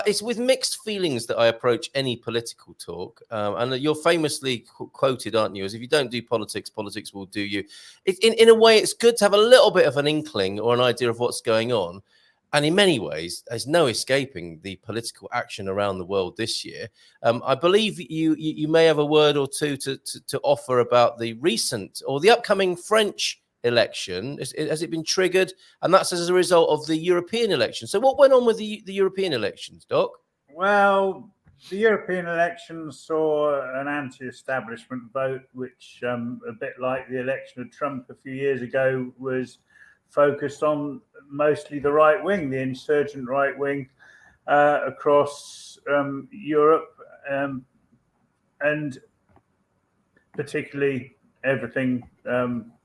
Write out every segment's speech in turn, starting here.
It's with mixed feelings that I approach any political talk. And you're famously quoted, aren't you, as if you don't do politics, politics will do you. In a way, it's good to have a little bit of an inkling or an idea of what's going on. And in many ways, there's no escaping the political action around the world this year. I believe you may have a word or two to offer about the recent or the upcoming French election. Has it been triggered? And that's as a result of the European election. So what went on with the European elections, Doc? Well, the European elections saw an anti-establishment vote, which, a bit like the election of Trump a few years ago, was focused on mostly the right wing, the insurgent right wing across Europe, and particularly everything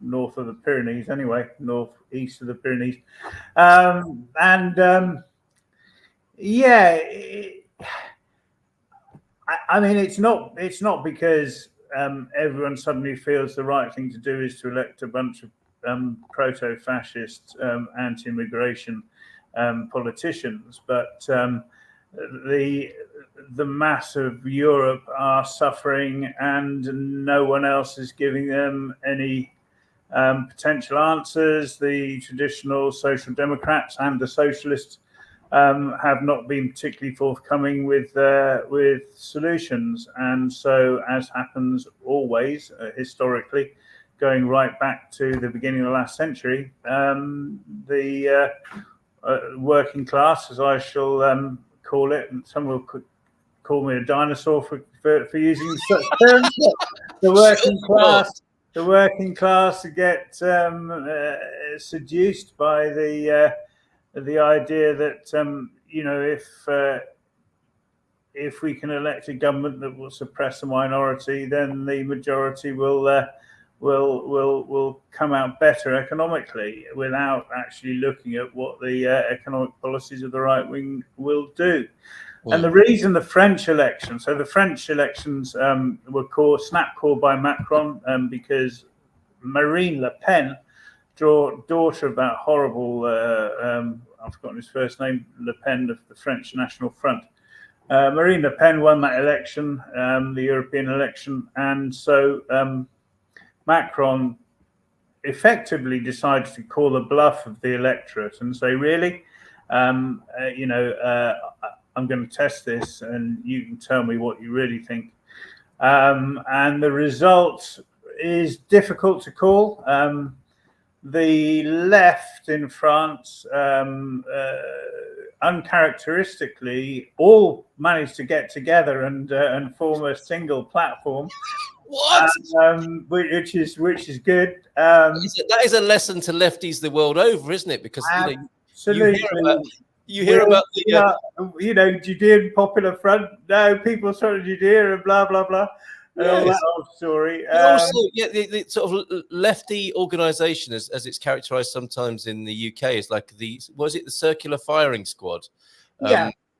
north of the Pyrenees, anyway, northeast of the Pyrenees, yeah. I mean, it's not because everyone suddenly feels the right thing to do is to elect a bunch of proto-fascist, anti-immigration politicians, but the mass of Europe are suffering, and no one else is giving them any potential answers. The traditional social democrats and the socialists have not been particularly forthcoming with solutions, and so, as happens always historically, going right back to the beginning of the last century, the working class, as I shall call it, and some will call me a dinosaur for using such terms, the working class get seduced by the idea that if we can elect a government that will suppress the minority, then the majority will come out better economically, without actually looking at what the economic policies of the right wing will do. And the reason the French elections were snap called by Macron, because Marine Le Pen, daughter of that horrible, I've forgotten his first name, Le Pen of the French National Front. Marine Le Pen won that election, the European election, and so Macron effectively decided to call the bluff of the electorate and say, really, I'm going to test this, and you can tell me what you really think. And the result is difficult to call. The left in France, uncharacteristically, all managed to get together and form a single platform. What? Which is good. That is a lesson to lefties the world over, isn't it? Because you hear about the Judean Popular Front. No, people sort of Judea and blah blah blah. Yes. All that old story. Also, the sort of lefty organisation, as it's characterised sometimes in the UK, is like the circular firing squad.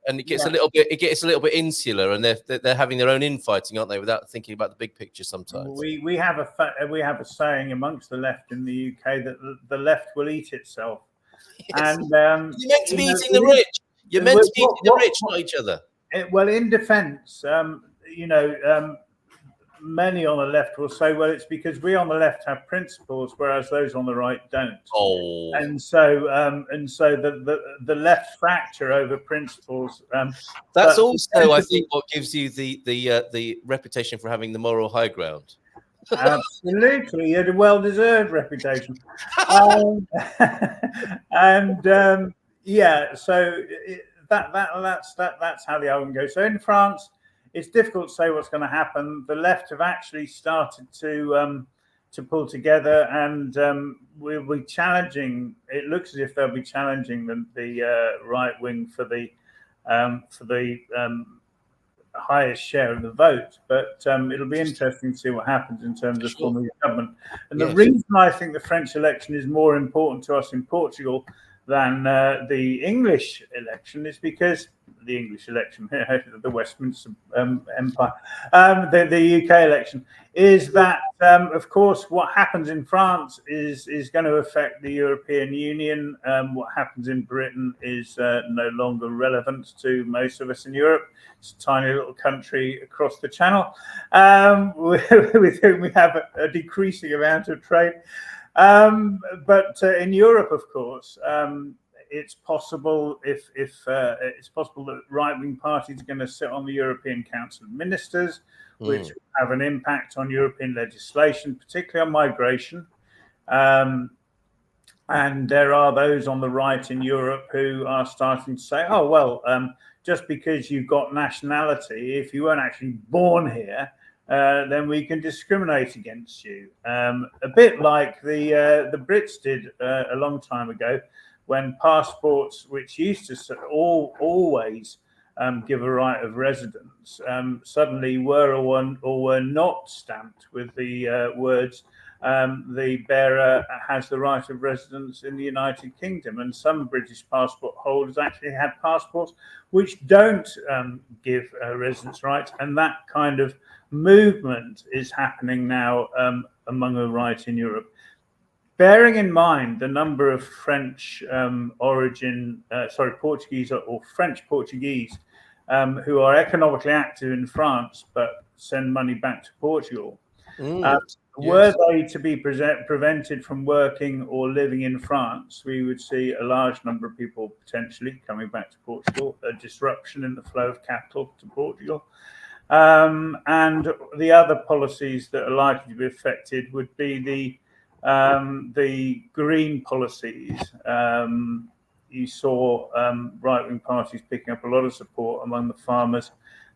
And it gets a little bit insular, and they're having their own infighting, aren't they, without thinking about the big picture sometimes. We have a saying amongst the left in the UK that the left will eat itself. Yes. And you're meant to be eating the rich. You're meant to be eating the rich, not each other. Well, in defence, many on the left will say, well, it's because we on the left have principles, whereas those on the right don't. Oh. And so the left fracture over principles. That's also, I think, what gives you the reputation for having the moral high ground. Absolutely, you had a well-deserved reputation. So that's how the argument goes. So in France, it's difficult to say what's going to happen. The left have actually started to pull together, and we'll be challenging. It looks as if they'll be challenging the right wing for the highest share of the vote. But it'll be interesting to see what happens in terms of forming a government. And the reason I think the French election is more important to us in Portugal than the English election is because the English election, the Westminster Empire, the UK election, is that, of course, what happens in France is going to affect the European Union. What happens in Britain is no longer relevant to most of us in Europe. It's a tiny little country across the Channel with whom we have a decreasing amount of trade. But in Europe, of course, it's possible it's possible that right-wing parties are going to sit on the European Council of Ministers, which will have an impact on European legislation, particularly on migration. And there are those on the right in Europe who are starting to say, oh, well, just because you've got nationality, if you weren't actually born here, then we can discriminate against you. A bit like the Brits did a long time ago, when passports, which used to always give a right of residence, suddenly were or were not stamped with the words, the bearer has the right of residence in the United Kingdom. And some British passport holders actually had passports which don't give residence rights. And that kind of movement is happening now among the right in Europe. Bearing in mind the number of French Portuguese or French Portuguese who are economically active in France but send money back to Portugal. Were they to be prevented from working or living in France, we would see a large number of people potentially coming back to Portugal, a disruption in the flow of capital to Portugal. And the other policies that are likely to be affected would be the green policies. You saw right-wing parties picking up a lot of support among the farmers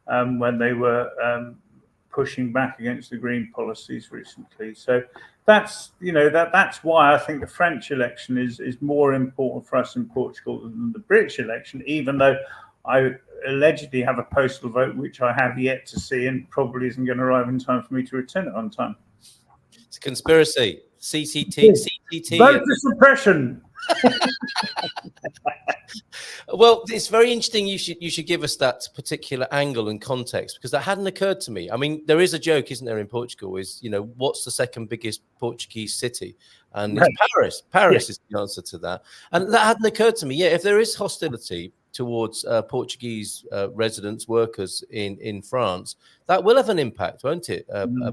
when they were pushing back against the green policies recently. So that's why I think the French election is more important for us in Portugal than the British election, even though I allegedly have a postal vote which I have yet to see and probably isn't going to arrive in time for me to return it on time. It's a conspiracy. CCT. Voter suppression. Well, it's very interesting. You should give us that particular angle and context, because that hadn't occurred to me. I mean, there is a joke, isn't there, in Portugal? Is what's the second biggest Portuguese city? And it's Paris. Paris is the answer to that. And that hadn't occurred to me. Yeah, if there is hostility towards Portuguese residents, workers in France, that will have an impact, won't it,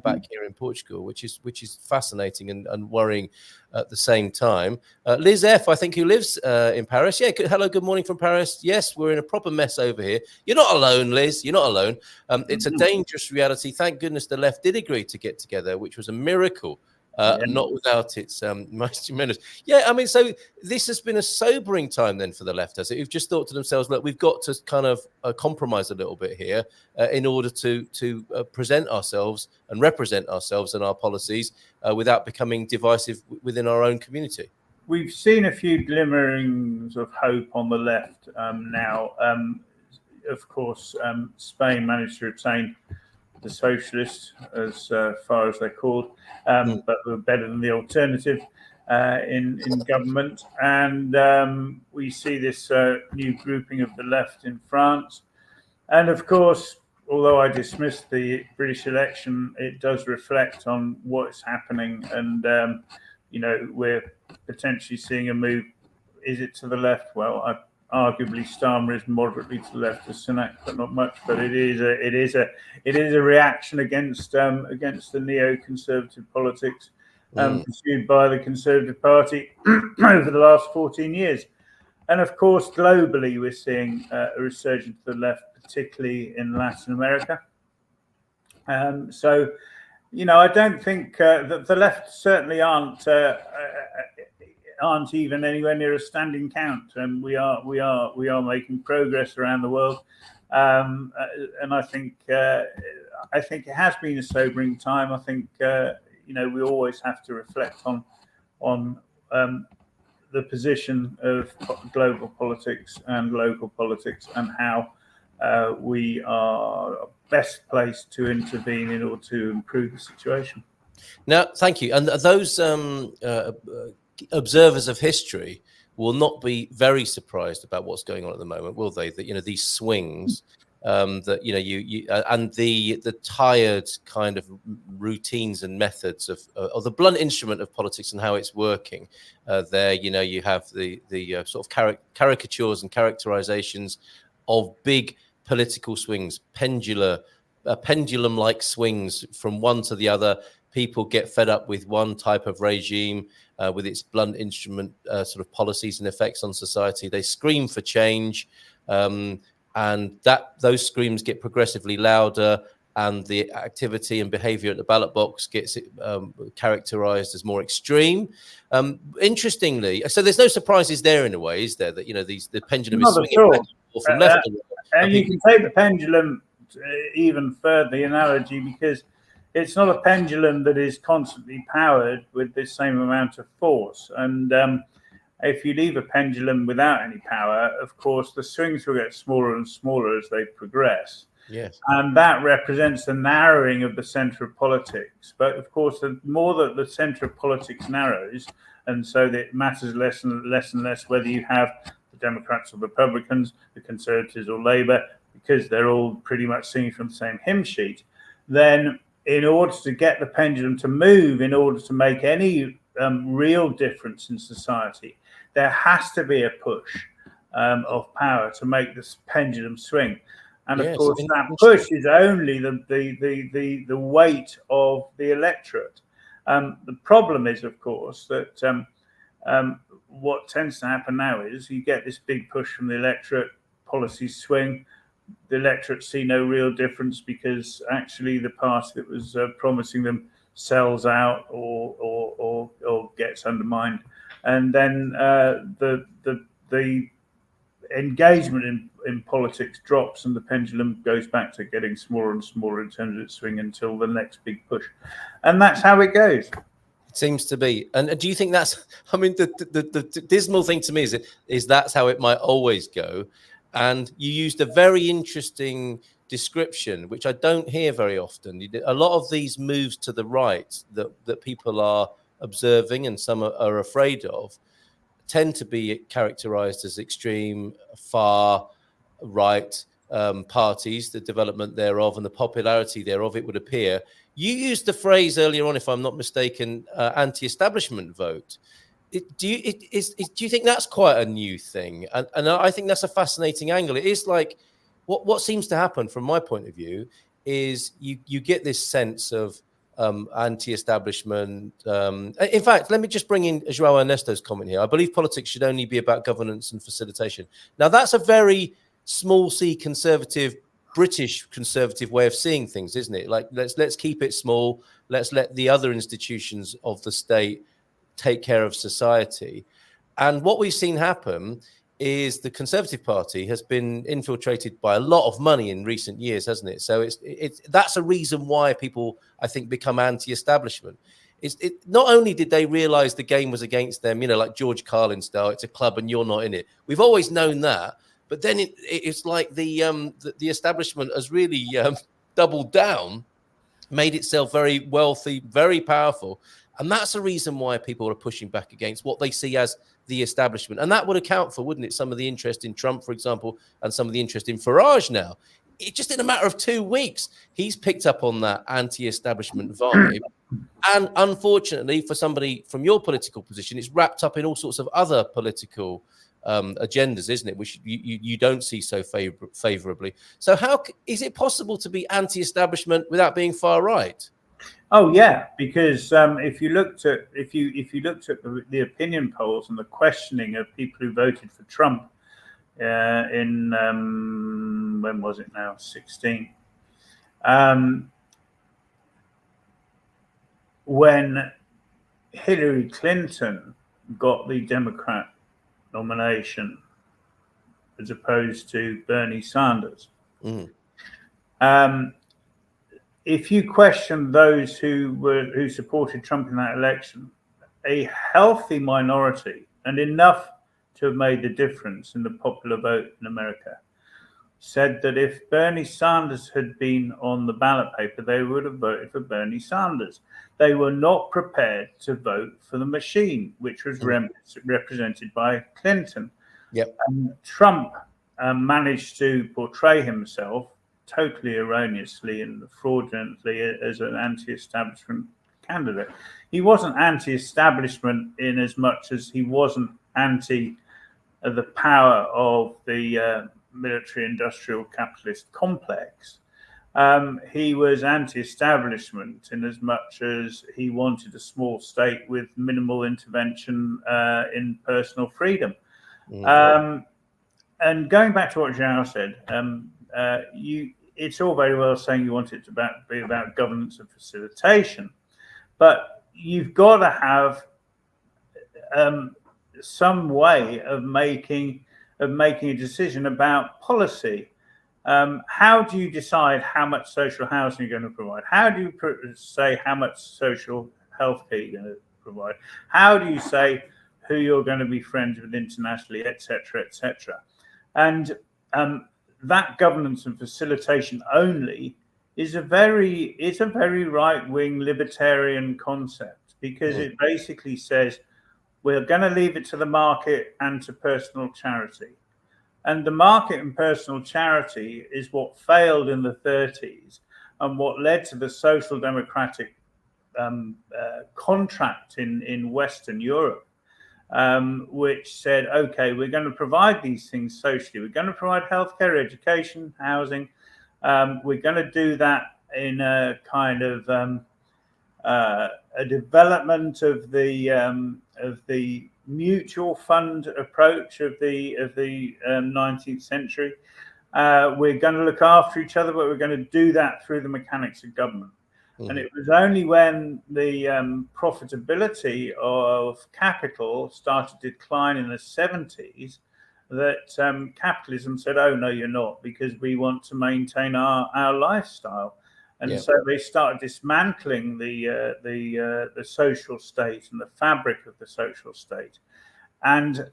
back here in Portugal, which is fascinating and worrying at the same time. Liz F, I think, who lives in Paris. Yeah, hello, good morning from Paris. Yes, we're in a proper mess over here. You're not alone, Liz. You're not alone. It's a dangerous reality. Thank goodness the left did agree to get together, which was a miracle. Not without its most tremendous. Yeah, I mean, so this has been a sobering time then for the left, has it? Who've just thought to themselves, look, we've got to kind of compromise a little bit here in order to present ourselves and represent ourselves and our policies without becoming divisive within our own community. We've seen a few glimmerings of hope on the left now. Of course, Spain managed to retain the socialists as far as they're called, but were better than the alternative in government. And we see this new grouping of the left in France. And of course, although I dismiss the British election, it does reflect on what's happening. And, we're potentially seeing a move. Is it to the left? Well, arguably Starmer is moderately to the left of Sunak, but not much. But it is a reaction against the neoconservative politics pursued by the Conservative Party over the last 14 years. And of course, globally, we're seeing a resurgence to the left, particularly in Latin America. So, I don't think that the left certainly aren't even anywhere near a standing count, and we are making progress around the world, and I think it has been a sobering time. I think we always have to reflect on the position of global politics and local politics and how we are best placed to intervene in order to improve the situation. Now, thank you. And those observers of history will not be very surprised about what's going on at the moment, will they? That, you know, these swings, that, you know, and the tired kind of routines and methods of the blunt instrument of politics and how it's working. There, you know, you have the sort of caricatures and characterizations of big political swings, pendulum-like swings from one to the other. People get fed up with one type of regime, with its blunt instrument sort of policies and effects on society. They scream for change, and those screams get progressively louder, and the activity and behavior at the ballot box gets characterized as more extreme. Interestingly, so there's no surprises there in a way, is there? That, you know, the pendulum is swinging back from left to right. And you can take the pendulum even further, the analogy, because it's not a pendulum that is constantly powered with the same amount of force. And if you leave a pendulum without any power, of course, the swings will get smaller and smaller as they progress. Yes. And that represents the narrowing of the center of politics. But of course, the more that the center of politics narrows, and so that it matters less and less whether you have the Democrats or the Republicans, the Conservatives or Labour, because they're all pretty much singing from the same hymn sheet, then in order to get the pendulum to move, in order to make any real difference in society, there has to be a push of power to make this pendulum swing. And of course, that push is only the weight of the electorate. The problem is, of course, that what tends to happen now is you get this big push from the electorate, policies swing. The electorate see no real difference because actually the party that was promising them sells out or gets undermined, and then the engagement in politics drops and the pendulum goes back to getting smaller and smaller in terms of its swing until the next big push, and that's how it goes. It seems to be. And do you think that's? I mean, the dismal thing to me is that's how it might always go. And you used a very interesting description, which I don't hear very often. A lot of these moves to the right that people are observing and some are afraid of tend to be characterized as extreme, far right parties, the development thereof and the popularity thereof, it would appear. You used the phrase earlier on, if I'm not mistaken, anti-establishment vote. Do you think that's quite a new thing? And I think that's a fascinating angle. It is like what seems to happen from my point of view is you get this sense of anti-establishment. In fact, let me just bring in João Ernesto's comment here. I believe politics should only be about governance and facilitation. Now, that's a very small c conservative, British conservative way of seeing things, isn't it? Like let's keep it small. Let's let the other institutions of the state take care of society. And what we've seen happen is the Conservative Party has been infiltrated by a lot of money in recent years, hasn't it? So that's a reason why people, I think, become anti-establishment. Not only did they realize the game was against them, you know, like George Carlin style, it's a club and you're not in it. We've always known that, but then it's like the establishment has really doubled down, made itself very wealthy, very powerful. And that's the reason why people are pushing back against what they see as the establishment. And that would account for, wouldn't it, some of the interest in Trump, for example, and some of the interest in Farage now. It just in a matter of 2 weeks, he's picked up on that anti-establishment vibe. And unfortunately, for somebody from your political position, it's wrapped up in all sorts of other political agendas, isn't it? Which you don't see so favorably. So how is it possible to be anti-establishment without being far right? Oh yeah, because if you looked at the opinion polls and the questioning of people who voted for Trump in when was it now, 16, when Hillary Clinton got the Democrat nomination as opposed to Bernie Sanders. If you question those who supported Trump in that election, a healthy minority and enough to have made the difference in the popular vote in America said that if Bernie Sanders had been on the ballot paper, they would have voted for Bernie Sanders. They were not prepared to vote for the machine, which was represented by Clinton. Yep. And Trump managed to portray himself totally erroneously and fraudulently as an anti-establishment candidate. He wasn't anti-establishment in as much as he wasn't anti the power of the military-industrial capitalist complex. He was anti-establishment in as much as he wanted a small state with minimal intervention in personal freedom. And going back to what Zhao said, it's all very well saying you want it to be about governance and facilitation, but you've got to have some way of making a decision about policy. How do you decide how much social housing you're going to provide? How do you say how much social healthcare you're going to provide? How do you say who you're going to be friends with internationally, etc., etc.? And that governance and facilitation only is a very right-wing libertarian concept, because it basically says we're going to leave it to the market and to personal charity. And the market and personal charity is what failed in the 30s and what led to the social democratic contract in Western Europe, which said, okay, we're going to provide these things socially. We're going to provide healthcare, education, housing. We're going to do that in a kind of a development of the mutual fund approach of the 19th century. We're going to look after each other, but we're going to do that through the mechanics of government. And it was only when the profitability of capital started to decline in the 70s that capitalism said, oh, no, you're not, because we want to maintain our lifestyle. And so they started dismantling the social state and the fabric of the social state. And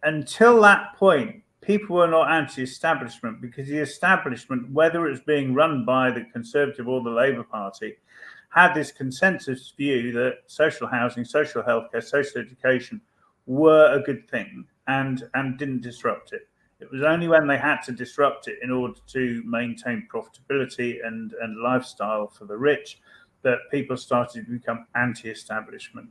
until that point, people were not anti-establishment, because the establishment, whether it was being run by the Conservative or the Labour Party, had this consensus view that social housing, social healthcare, social education were a good thing and didn't disrupt it. It was only when they had to disrupt it in order to maintain profitability and lifestyle for the rich that people started to become anti-establishment.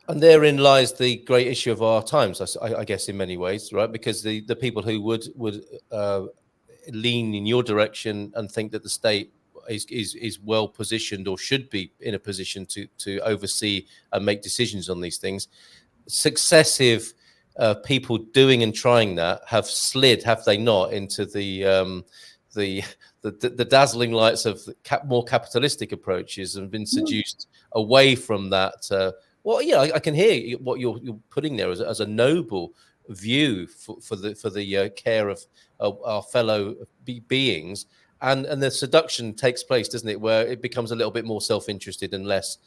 And therein lies the great issue of our times, I guess, in many ways, right? Because the people who would lean in your direction and think that the state is well positioned or should be in a position to oversee and make decisions on these things, successive people doing and trying that have slid, have they not, into the dazzling lights of more capitalistic approaches and been seduced away from that. Well, yeah, I can hear what you're putting there as a noble view for the care of our fellow beings, and the seduction takes place, doesn't it, where it becomes a little bit more self-interested and less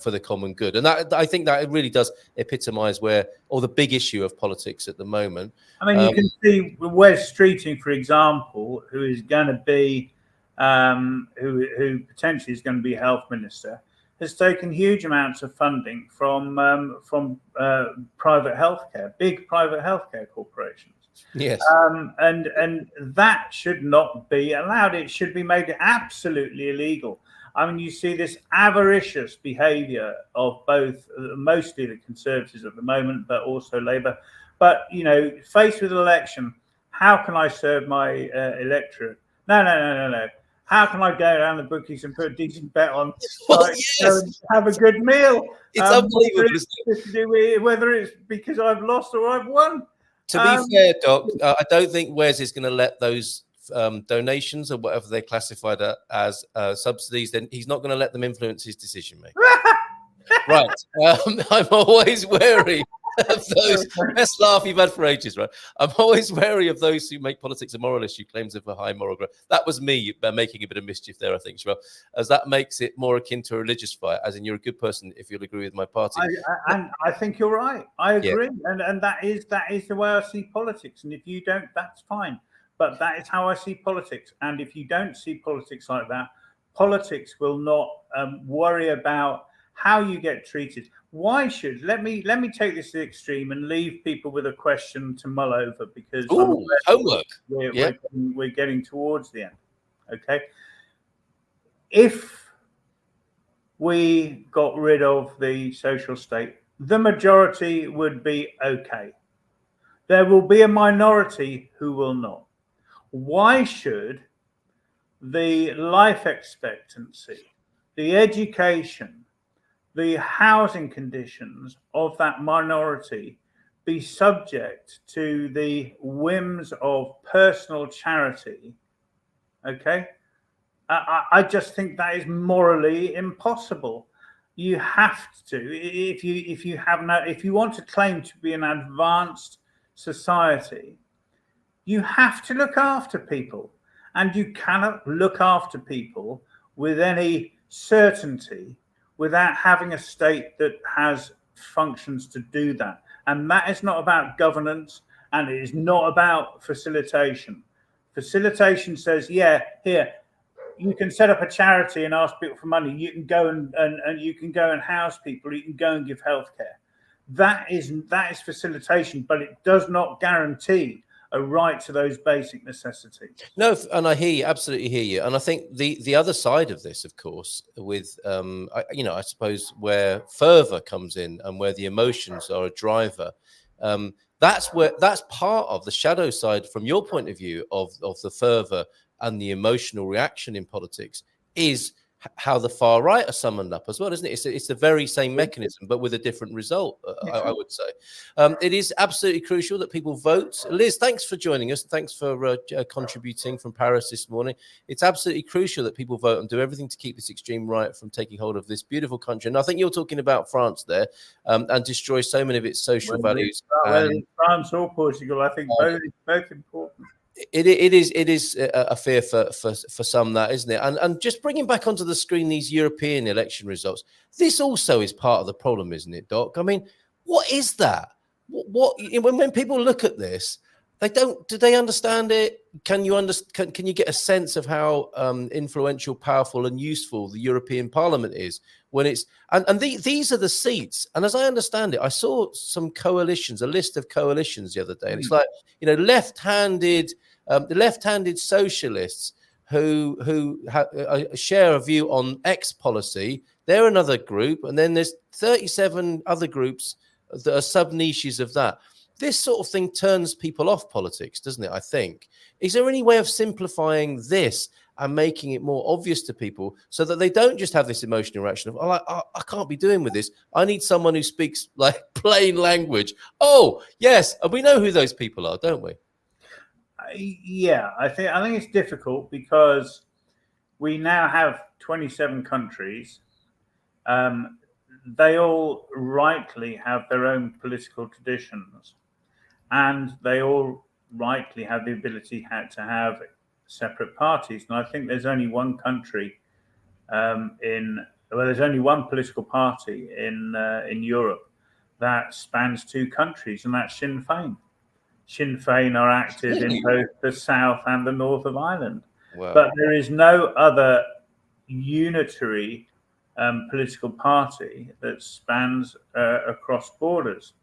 for the common good. And that, I think that it really does epitomise the big issue of politics at the moment. I mean, you can see Wes Streeting, for example, who is going to be who potentially is going to be health minister, has taken huge amounts of funding from private healthcare, big private healthcare corporations. Yes. And that should not be allowed. It should be made absolutely illegal. I mean, you see this avaricious behaviour of both, mostly the Conservatives at the moment, but also Labour. But, you know, faced with an election, how can I serve my electorate? No. How can I go down the bookies and put a decent bet on? Have a good meal. It's unbelievable. Whether it's because I've lost or I've won. To be fair, Doc, I don't think Wes is going to let those donations or whatever they're classified as subsidies. Then he's not going to let them influence his decision making. Right. I'm always wary of those. Best laugh you've had for ages, right? I'm always wary of those who make politics a moral issue, claims of a high moral ground. That was me making a bit of mischief there, I think, Sherelle, as that makes it more akin to a religious fight, as in you're a good person if you'll agree with my party. I think you're right. I agree. And that is the way I see politics. And if you don't, that's fine. But that is how I see politics. And if you don't see politics like that, politics will not worry about how you get treated. Why should let me take this to the extreme and leave people with a question to mull over, because homework. We're getting towards the end. Okay, if we got rid of the social state, the majority would be okay. There will be a minority who will not. Why should the life expectancy, the education, the housing conditions of that minority be subject to the whims of personal charity? Okay, I just think that is morally impossible. You have to, if you want to claim to be an advanced society, you have to look after people, and you cannot look after people with any certainty without having a state that has functions to do that. And that is not about governance, and it is not about facilitation. Facilitation says, yeah, here, you can set up a charity and ask people for money. You can go and you can go and house people. You can go and give healthcare. That is facilitation, but it does not guarantee a right to those basic necessities. No, and I hear you, absolutely hear you. And I think the other side of this, of course, with I suppose where fervor comes in and where the emotions are a driver, that's part of the shadow side from your point of view of the fervor and the emotional reaction in politics is how the far right are summoned up as well, isn't it? It's the very same mechanism, but with a different result, I would say. It is absolutely crucial that people vote. Liz, thanks for joining us. Thanks for contributing from Paris this morning. It's absolutely crucial that people vote and do everything to keep this extreme right from taking hold of this beautiful country. And I think you're talking about France there, and destroy so many of its social values. France or Portugal, I think both important. It is a fear for some, that, isn't it? And just bringing back onto the screen these European election results, this also is part of the problem, isn't it, Doc? I mean, what is that? When people look at this, do they understand it? Can you get a sense of how influential, powerful, and useful the European Parliament is when it's these are the seats? And as I understand it, I saw some coalitions, a list of coalitions the other day, and it's like, left-handed socialists who share a view on X policy. They're another group, and then there's 37 other groups that are sub niches of that. This sort of thing turns people off politics, doesn't it? I think. Is there any way of simplifying this and making it more obvious to people so that they don't just have this emotional reaction of, I can't be doing with this. I need someone who speaks like plain language. Oh, yes. And we know who those people are, don't we? Yeah, I think it's difficult because we now have 27 countries. They all rightly have their own political traditions, and they all rightly have the ability to have separate parties. And I think there's only one country there's only one political party in Europe that spans two countries, and that's Sinn Féin. Sinn Féin are active in both the south and the north of Ireland. Wow. But there is no other unitary political party that spans across borders.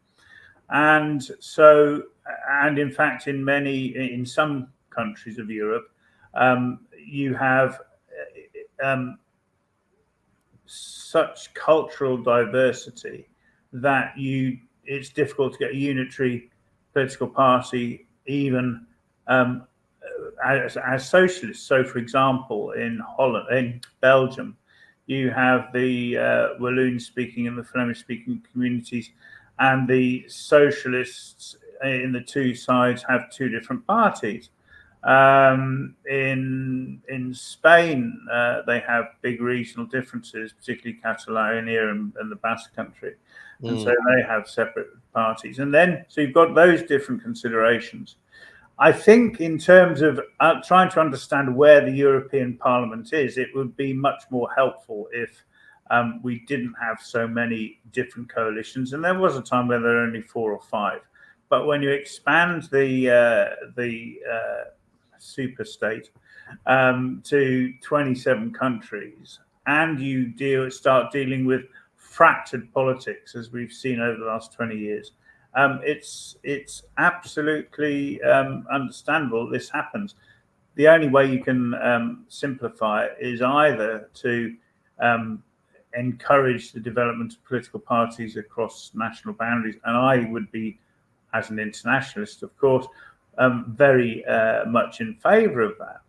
And so, and in fact, in some countries of Europe, you have such cultural diversity that it's difficult to get a unitary political party, even as socialists. So, for example, in Belgium, you have the Walloon-speaking and the Flemish-speaking communities, and the socialists in the two sides have two different parties. In Spain, they have big regional differences, particularly Catalonia and the Basque Country. And so they have separate parties. And then, so you've got those different considerations. I think in terms of trying to understand where the European Parliament is, it would be much more helpful if we didn't have so many different coalitions. And there was a time where there were only 4 or 5. But when you expand the super state to 27 countries, and you start dealing with fractured politics, as we've seen over the last 20 years, it's absolutely understandable this happens. The only way you can simplify it is either to encourage the development of political parties across national boundaries, and I would be, as an internationalist, of course, very much in favour of that,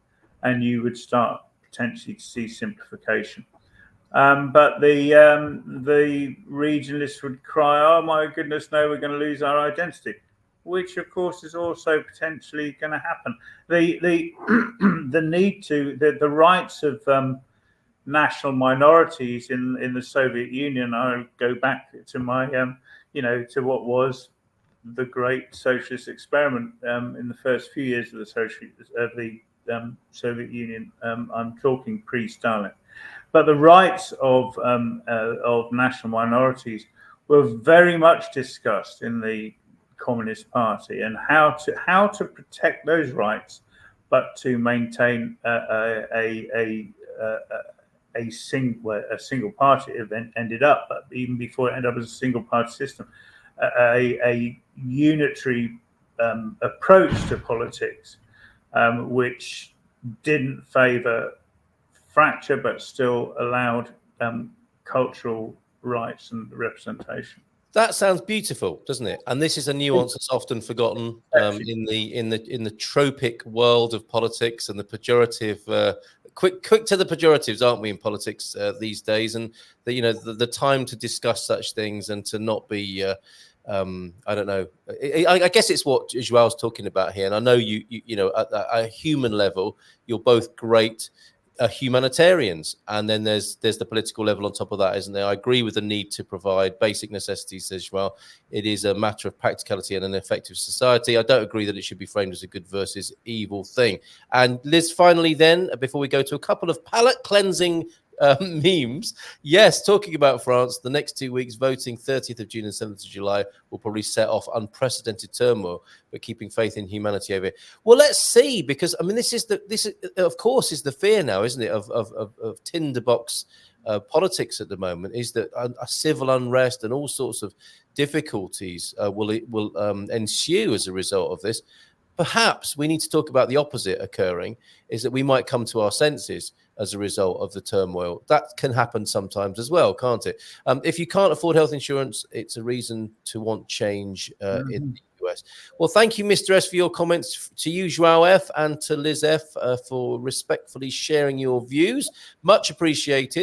and you would start potentially to see simplification. But the regionalists would cry, "Oh my goodness, no, we're going to lose our identity," which of course is also potentially going to happen. The need to the rights of national minorities in the Soviet Union. I'll go back to my to what was the great socialist experiment in the first few years of the Soviet Union. I'm talking pre-Stalin. But the rights of national minorities were very much discussed in the Communist Party, and how to protect those rights, but to maintain a single party event ended up, but even before it ended up as a single party system, a unitary approach to politics, which didn't favour fracture, but still allowed cultural rights and representation. That sounds beautiful, doesn't it? And this is a nuance that's often forgotten in the tropic world of politics and the pejorative. Quick to the pejoratives, aren't we, in politics these days? And the time to discuss such things and to not be. I don't know. I guess it's what Joao's talking about here, and I know you at a human level, you're both great humanitarians, and then there's the political level on top of that, isn't there? I agree with the need to provide basic necessities as well. It is a matter of practicality and an effective society. I don't agree that it should be framed as a good versus evil thing. And Liz, finally then, before we go to a couple of palate cleansing memes, yes, talking about France, the next 2 weeks, voting 30th of June and 7th of July, will probably set off unprecedented turmoil, but keeping faith in humanity over it. Well, let's see, because I mean, this is of course is the fear now, isn't it, of tinderbox politics at the moment, is that a civil unrest and all sorts of difficulties will ensue as a result of this. Perhaps we need to talk about the opposite occurring, is that we might come to our senses as a result of the turmoil. That can happen sometimes as well, can't it? If you can't afford health insurance, it's a reason to want change in the US. Well, thank you, Mr. S, for your comments. To you, Joao F, and to Liz F, for respectfully sharing your views. Much appreciated.